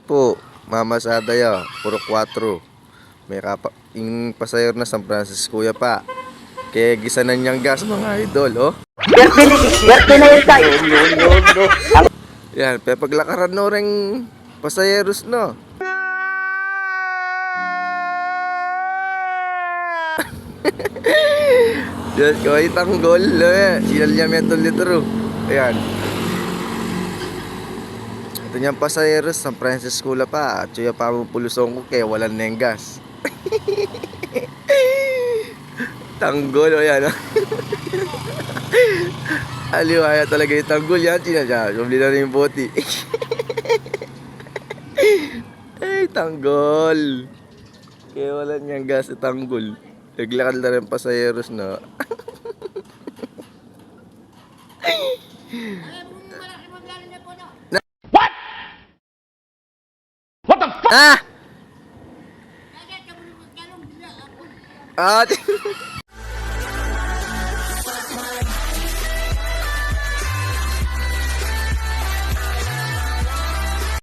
Po, mamasada ya, puro 4. May yung pasayro na San Francisco ya pa. Kaya gisa na niyang gas mga idol, oh. Swerte na yun tayo. Yan, pero paglakaran no ring pasayeros no. Yan, kaway tanggol, sinalyamentol litro. Ayan. Ito niyang pasayeros, San Francisco la pa. At siya pa mo pulusong ko kaya walang neng gas. Tanggol, o yan. Aliwaya talaga yung tanggol yan. Sinadya, sumli na rin yung boti. Ay, tanggol. Kaya wala niyang gas sa tanggol. Naglakad na rin pasayeros na. What? What the fuck? Ah! Ah!